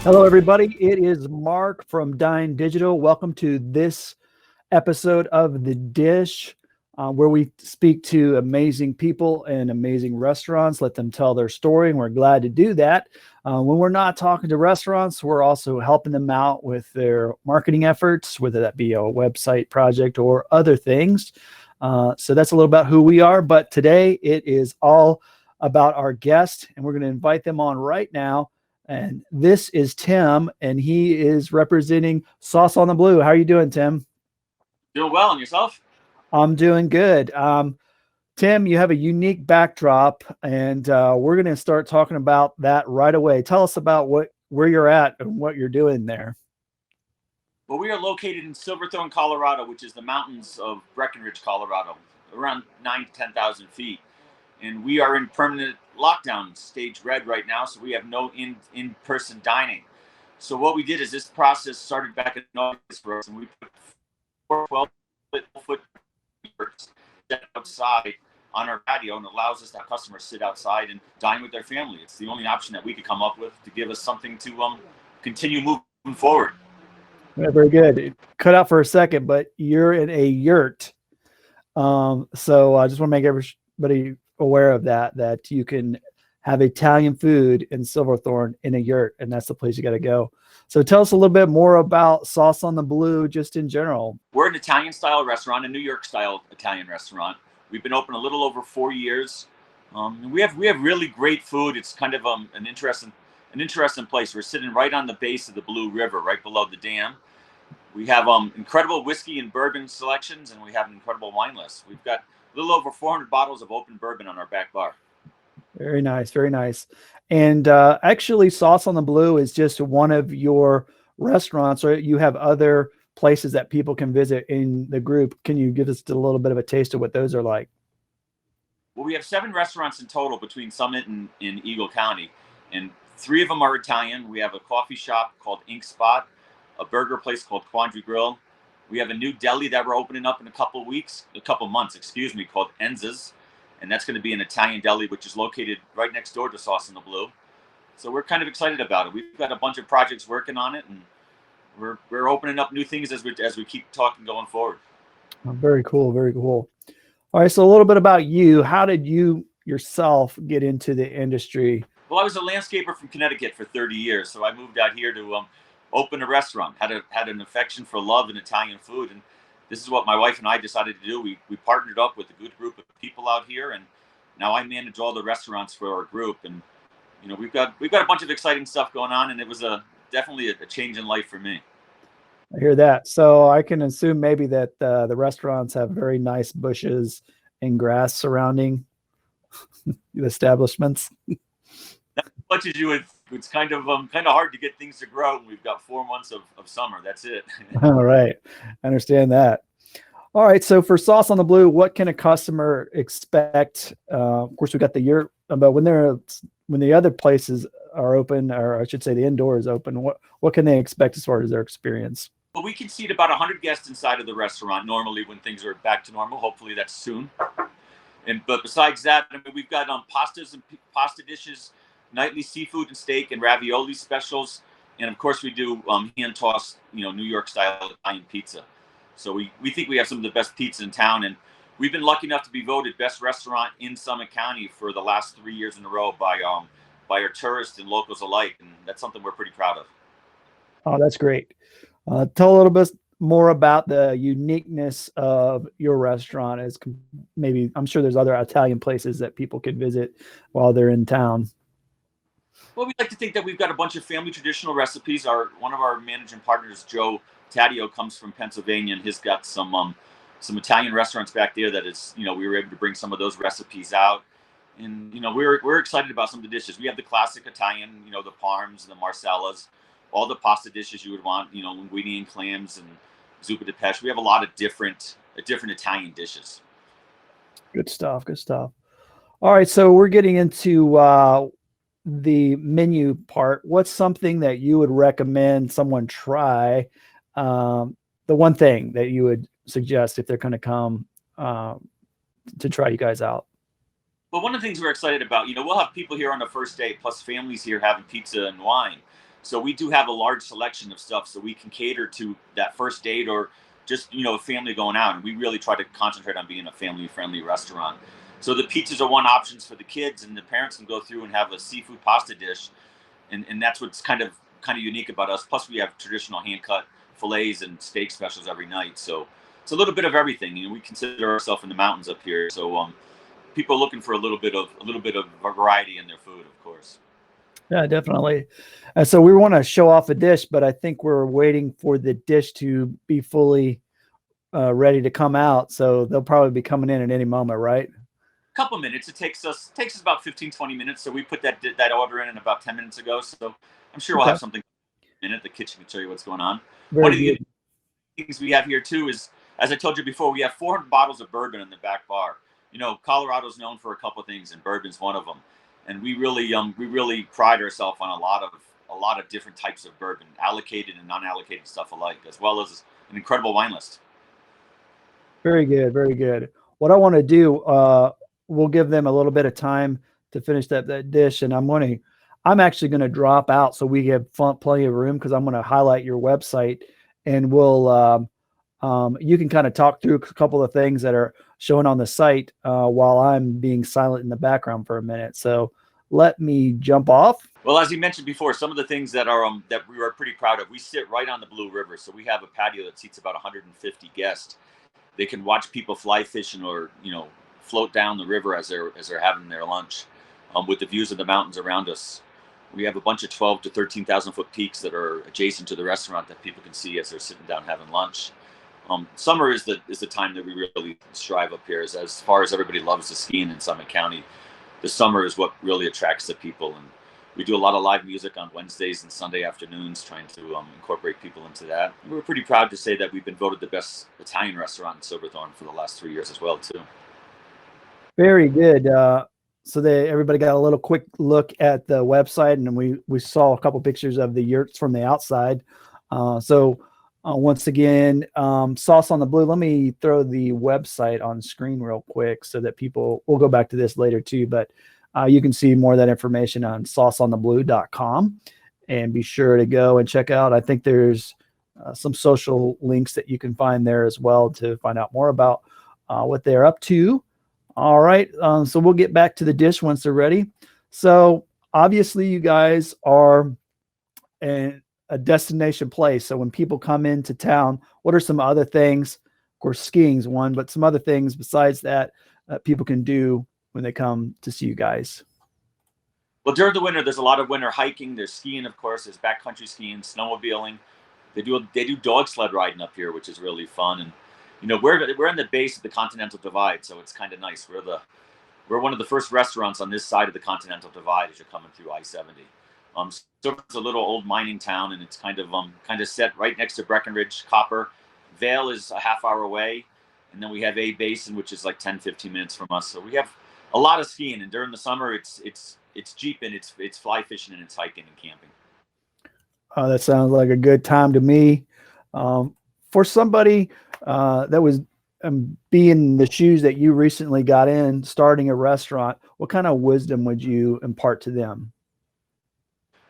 Hello, everybody. It is Mark from Dine.digital. Welcome to this episode of The Dish, where we speak to amazing people and amazing restaurants, let them tell their story, and we're glad to do that. When we're not talking to restaurants, we're also helping them out with their marketing efforts, whether that be a website project or other things. So that's a little about who we are. But today it is all about our guest, and we're going to invite them on right now. And this is Tim, and he is representing Sauce on the Blue. How are you doing, Tim? Doing well, and yourself? I'm doing good. Tim, you have a unique backdrop, and we're going to start talking about that right away. Tell us about where you're at and what you're doing there. Well, we are located in Silverthorne, Colorado, which is the mountains of Breckenridge, Colorado, around 9 to 10,000 feet. And we are in permanent lockdown, stage red right now, so we have no in-person dining. So what we did is this process started back in August for us, and we put 4 12-foot yurts outside on our patio, and allows us to have customers sit outside and dine with their family. It's the only option that we could come up with to give us something to continue moving forward. Yeah, very good. It cut out for a second, but you're in a yurt. So I just want to make everybody aware of that you can have Italian food in Silverthorne in a yurt, and that's the place you got to go. So tell us a little bit more about Sauce on the Blue, just in general. We're an Italian style restaurant, a New York style Italian restaurant. We've been open a little over 4 years. We have really great food. It's kind of an interesting place. We're sitting right on the base of the Blue River, right below the dam. We have incredible whiskey and bourbon selections, and we have an incredible wine list. We've got a little over 400 bottles of open bourbon on our back bar. Very nice, very nice. And actually, Sauce on the Blue is just one of your restaurants, or you have other places that people can visit in the group. Can you give us a little bit of a taste of what those are like? Well, we have 7 restaurants in total between Summit and Eagle County, and 3 of them are Italian. We have a coffee shop called Ink Spot, a burger place called Quandary Grill. We have a new deli that we're opening up in a couple months, called Enza's, and that's going to be an Italian deli, which is located right next door to Sauce on the Blue. So we're kind of excited about it. We've got a bunch of projects working on it, and we're opening up new things as we keep talking going forward. Oh, very cool, very cool. All right, so a little bit about you. How did you yourself get into the industry? Well, I was a landscaper from Connecticut for 30 years, so I moved out here to open a restaurant. Had an affection for love and Italian food, and this is what my wife and I decided to do. We partnered up with a good group of people out here, and now I manage all the restaurants for our group. And we've got a bunch of exciting stuff going on, and it was definitely a change in life for me. I hear that. So I can assume maybe that the restaurants have very nice bushes and grass surrounding the establishments. Not as much as you would. It's kind of hard to get things to grow. We've got 4 months of summer. That's it. All right, I understand that. All right, so for Sauce on the Blue, what can a customer expect? Of course, we got the yurt, but when the other places are open, or I should say the indoor is open, what can they expect as far as their experience? Well, we can seat about 100 guests inside of the restaurant normally when things are back to normal. Hopefully that's soon. But besides that, I mean, we've got pastas and pasta dishes, nightly seafood and steak and ravioli specials, and of course we do hand tossed, New York style Italian pizza. So we think we have some of the best pizza in town, and we've been lucky enough to be voted best restaurant in Summit County for the last 3 years in a row by our tourists and locals alike, and that's something we're pretty proud of. Oh, that's great. Tell a little bit more about the uniqueness of your restaurant. As maybe I'm sure there's other Italian places that people could visit while they're in town. Well, we like to think that we've got a bunch of family traditional recipes. One of our managing partners, Joe Taddeo, comes from Pennsylvania, and he's got some Italian restaurants back there that is, we were able to bring some of those recipes out. And, we're excited about some of the dishes. We have the classic Italian, the parms, the marsalas, all the pasta dishes you would want, linguini and clams and zuppa di pesce. We have a lot of different Italian dishes. Good stuff. Good stuff. All right. So we're getting into the menu part. What's something that you would recommend someone try? The one thing that you would suggest if they're going to come to try you guys out? Well, one of the things we're excited about, we'll have people here on the first day, plus families here having pizza and wine. So we do have a large selection of stuff, so we can cater to that first date or just a family going out. And we really try to concentrate on being a family-friendly restaurant. So the pizzas are one options for the kids, and the parents can go through and have a seafood pasta dish, and that's what's kind of unique about us. Plus, we have traditional hand-cut fillets and steak specials every night. So it's a little bit of everything. We consider ourselves in the mountains up here, so people are looking for a little bit of variety in their food, of course. Yeah, definitely. And so we want to show off a dish, but I think we're waiting for the dish to be fully ready to come out. So they'll probably be coming in at any moment, right? Couple minutes. It takes us about 15-20 minutes. So we put that order in about 10 minutes ago. So I'm sure we'll have something in a minute. The kitchen can show you what's going on. One of the things we have here too is, as I told you before, we have 400 bottles of bourbon in the back bar. Colorado's known for a couple of things, and bourbon's one of them. And we really pride ourselves on a lot of different types of bourbon, allocated and non-allocated stuff alike, as well as an incredible wine list. Very good, very good. What I want to do, we'll give them a little bit of time to finish that dish, and I'm actually going to drop out so we have plenty of room, because I'm going to highlight your website, and we'll you can kind of talk through a couple of things that are showing on the site while I'm being silent in the background for a minute. So let me jump off. Well, as you mentioned before, some of the things that are that we are pretty proud of, we sit right on the Blue River, so we have a patio that seats about 150 guests. They can watch people fly fishing or float down the river as they're having their lunch, with the views of the mountains around us. We have a bunch of 12 to 13,000 foot peaks that are adjacent to the restaurant that people can see as they're sitting down having lunch. Summer is the time that we really strive up here. As far as everybody loves the skiing in Summit County, the summer is what really attracts the people. And we do a lot of live music on Wednesdays and Sunday afternoons, trying to incorporate people into that. We're pretty proud to say that we've been voted the best Italian restaurant in Silverthorne for the last 3 years as well, too. Very good. So everybody got a little quick look at the website, and we saw a couple pictures of the yurts from the outside. Once again, Sauce on the Blue. Let me throw the website on screen real quick so that we'll go back to this later too, but you can see more of that information on sauceontheblue.com, and be sure to go and check out. I think there's some social links that you can find there as well to find out more about what they're up to. All right. So we'll get back to the dish once they're ready. So obviously you guys are a destination place. So when people come into town, what are some other things? Of course, skiing's one, but some other things besides that people can do when they come to see you guys? Well, during the winter, there's a lot of winter hiking. There's skiing, of course. There's backcountry skiing, snowmobiling. They do dog sled riding up here, which is really fun. And we're in the base of the Continental Divide, so it's kind of nice. We're one of the first restaurants on this side of the Continental Divide as you're coming through I-70. So it's a little old mining town, and it's kind of set right next to Breckenridge Copper. Vail is a half hour away, and then we have A Basin, which is like 10-15 minutes from us. So we have a lot of skiing, and during the summer, it's jeeping, it's fly fishing, and it's hiking and camping. Oh, that sounds like a good time to me. For somebody that was be in the shoes that you recently got in, starting a restaurant, what kind of wisdom would you impart to them?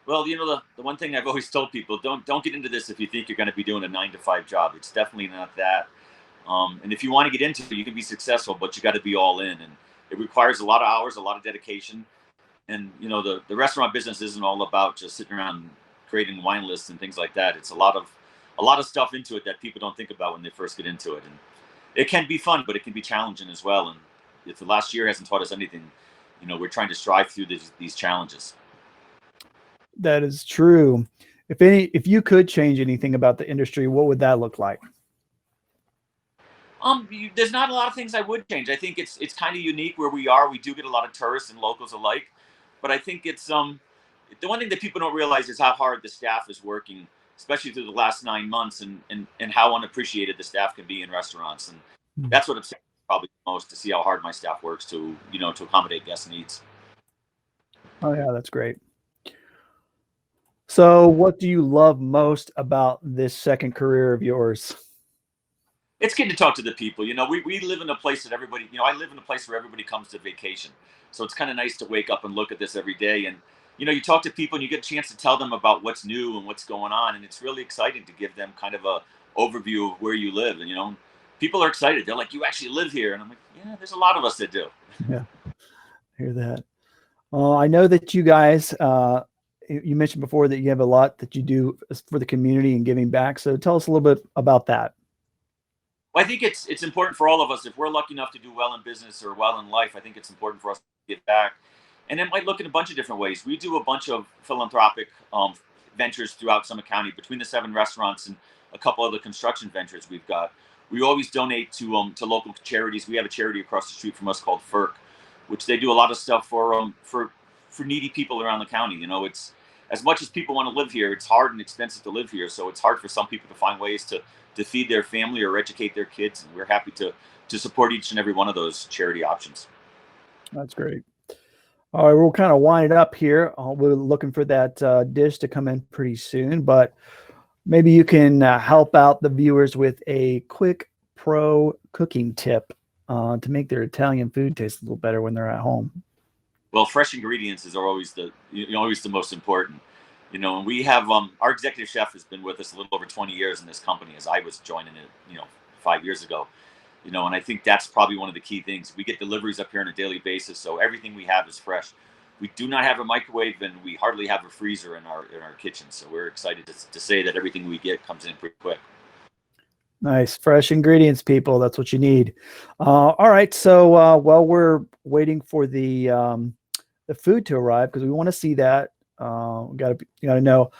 Well, the one thing I've always told people, don't get into this if you think you're going to be doing a 9-to-5 job. It's definitely not that. And if you want to get into it, you can be successful, but you got to be all in. And it requires a lot of hours, a lot of dedication. And, the restaurant business isn't all about just sitting around creating wine lists and things like that. It's a lot of stuff into it that people don't think about when they first get into it. And it can be fun, but it can be challenging as well. And if the last year hasn't taught us anything, we're trying to strive through these challenges. That is true. If you could change anything about the industry, what would that look like? There's not a lot of things I would change. I think it's kind of unique where we are. We do get a lot of tourists and locals alike, but I think it's the one thing that people don't realize is how hard the staff is working, especially through the last 9 months, and how unappreciated the staff can be in restaurants. And that's what upsets me probably most, to see how hard my staff works to accommodate guest needs. Oh yeah, that's great. So what do you love most about this second career of yours? It's getting to talk to the people. We live in a place that everybody, I live in a place where everybody comes to vacation. So it's kind of nice to wake up and look at this every day. And, you talk to people and you get a chance to tell them about what's new and what's going on, and it's really exciting to give them kind of a overview of where you live. And people are excited. They're like, "You actually live here?" And I'm like, "Yeah, there's a lot of us that do." Yeah, hear that. I know that you guys, you mentioned before that you have a lot that you do for the community and giving back. So tell us a little bit about that. Well, I think it's important for all of us. If we're lucky enough to do well in business or well in life, I think it's important for us to give back. And it might look in a bunch of different ways. We do a bunch of philanthropic ventures throughout Summit County between the 7 restaurants and a couple other construction ventures we've got. We always donate to local charities. We have a charity across the street from us called FERC, which they do a lot of stuff for needy people around the county. It's as much as people want to live here, it's hard and expensive to live here. So it's hard for some people to find ways to feed their family or educate their kids. And we're happy to support each and every one of those charity options. That's great. All right, we'll kind of wind it up here. We're looking for that dish to come in pretty soon, but maybe you can help out the viewers with a quick pro cooking tip to make their Italian food taste a little better when they're at home. Well, fresh ingredients is always the most important. And we have our executive chef has been with us a little over 20 years in this company as I was joining it, 5 years ago. And I think that's probably one of the key things. We get deliveries up here on a daily basis, so everything we have is fresh. We do not have a microwave, and we hardly have a freezer in our kitchen. So we're excited to say that everything we get comes in pretty quick. Nice, fresh ingredients, people. That's what you need. All right, so while we're waiting for the food to arrive, because we want to see that, you gotta know.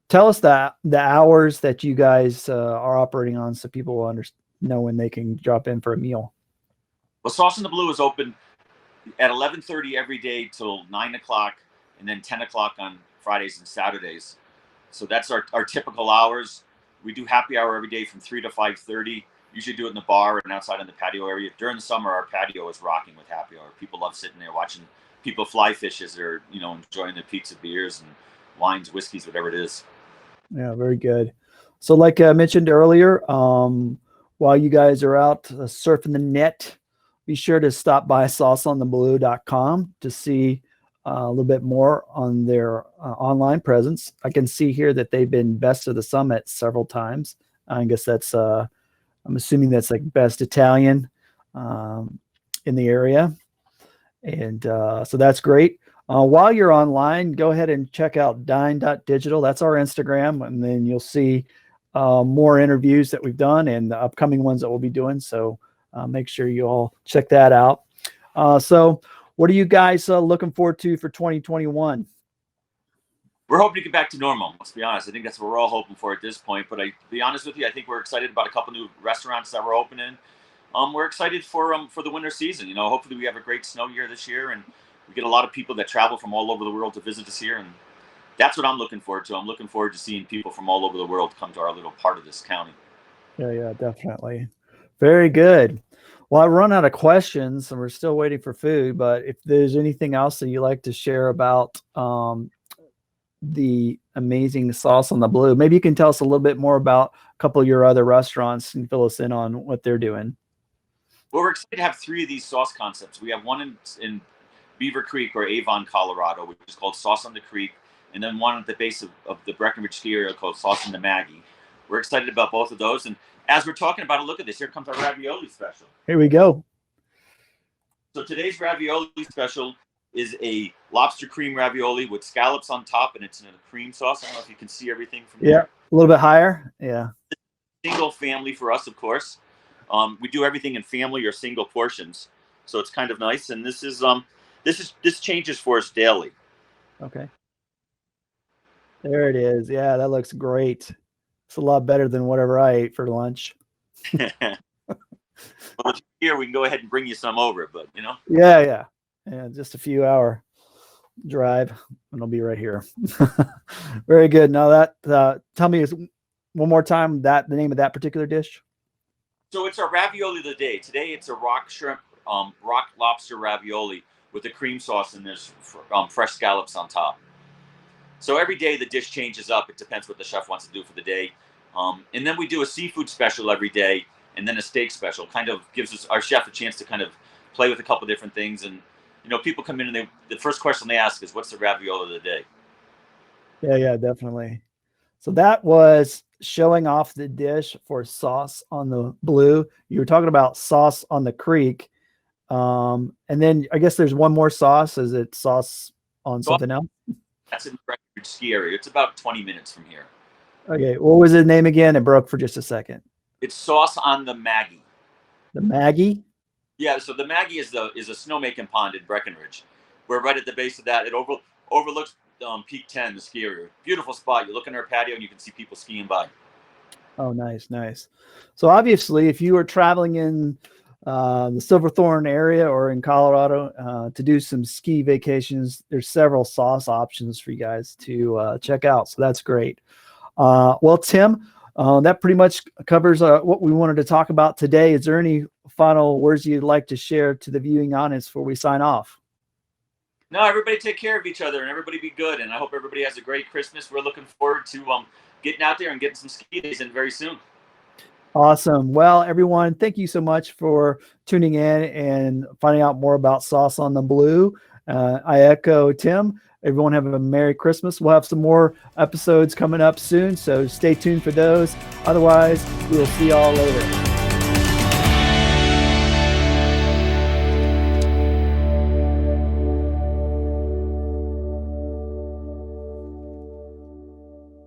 Tell us the hours that you guys are operating on, so people will know when they can drop in for a meal. Well, Sauce in the Blue is open at 11:30 every day till 9 o'clock, and then 10 o'clock on Fridays and Saturdays. So that's our typical hours. We do happy hour every day from 3 to 5:30. Usually do it in the bar and outside in the patio area. During the summer, our patio is rocking with happy hour. People love sitting there watching people fly fish as they're enjoying their pizza, beers, and wines, whiskeys, whatever it is. Yeah, very good. So like I mentioned earlier, while you guys are out surfing the net, be sure to stop by sauceontheblue.com to see a little bit more on their online presence. I can see here that they've been best of the summit several times. I guess that's, I'm assuming that's like best Italian in the area. And so that's great. While you're online, go ahead and check out dine.digital. That's our Instagram. And then you'll see more interviews that we've done and the upcoming ones that we'll be doing. So make sure you all check that out. So what are you guys looking forward to for 2021? We're hoping to get back to normal. Let's be honest. I think that's what we're all hoping for at this point. But to be honest with you, I think we're excited about a couple new restaurants that we're opening. We're excited for the winter season. Hopefully we have a great snow year this year, and we get a lot of people that travel from all over the world to visit us here. And that's what I'm looking forward to. I'm looking forward to seeing people from all over the world come to our little part of this county. Yeah, definitely. Very good. Well, I've run out of questions and we're still waiting for food, but if there's anything else that you'd like to share about the amazing Sauce on the Blue, maybe you can tell us a little bit more about a couple of your other restaurants and fill us in on what they're doing. Well, we're excited to have 3 of these sauce concepts. We have one in Beaver Creek or Avon, Colorado, which is called Sauce on the Creek, and then one at the base of the Breckenridge ski area called Sauce on the Maggie. We're excited about both of those. And as we're talking about it, look at this. Here comes our ravioli special. Here we go. So today's ravioli special is a lobster cream ravioli with scallops on top, and it's in a cream sauce. I don't know if you can see everything from there. Yeah, a little bit higher. Yeah. Single family for us, of course. We do everything in family or single portions, so it's kind of nice. And this changes for us daily. Okay. There it is. Yeah, that looks great. It's a lot better than whatever I ate for lunch. Well, if you're here, we can go ahead and bring you some over, but Yeah, just a few hour drive and I'll be right here. Very good. Now that tell me one more time the name of that particular dish. So it's our ravioli of the day. Today it's a rock shrimp, rock lobster ravioli with a cream sauce, and there's fresh scallops on top. So every day the dish changes up. It depends what the chef wants to do for the day. And then we do a seafood special every day, and then a steak special. Kind of gives our chef a chance to kind of play with a couple different things. And people come in and the first question they ask is, what's the ravioli of the day? Yeah, definitely. So that was showing off the dish for sauce on the blue. You were talking about sauce on the creek. And then I guess there's one more sauce. Is it sauce on something else? That's in Breckenridge ski area. It's about 20 minutes from here. Okay. What was the name again? It broke for just a second. It's sauce on the Maggie. The Maggie? Yeah. So the Maggie is a snowmaking pond in Breckenridge. We're right at the base of that. It overlooks Peak 10, the ski area. Beautiful spot. You look in our patio and you can see people skiing by. Oh, nice. So obviously, if you are traveling in the Silverthorne area or in Colorado to do some ski vacations, there's several sauce options for you guys to check out. So that's great. Well, Tim, that pretty much covers what we wanted to talk about today. Is there any final words you'd like to share to the viewing audience before we sign off? No, everybody take care of each other and everybody be good. And I hope everybody has a great Christmas. We're looking forward to getting out there and getting some ski days in very soon. Awesome. Well, everyone, thank you so much for tuning in and finding out more about Sauce on the Blue. I echo Tim. Everyone have a Merry Christmas. We'll have some more episodes coming up soon, so stay tuned for those. Otherwise, we will see y'all later.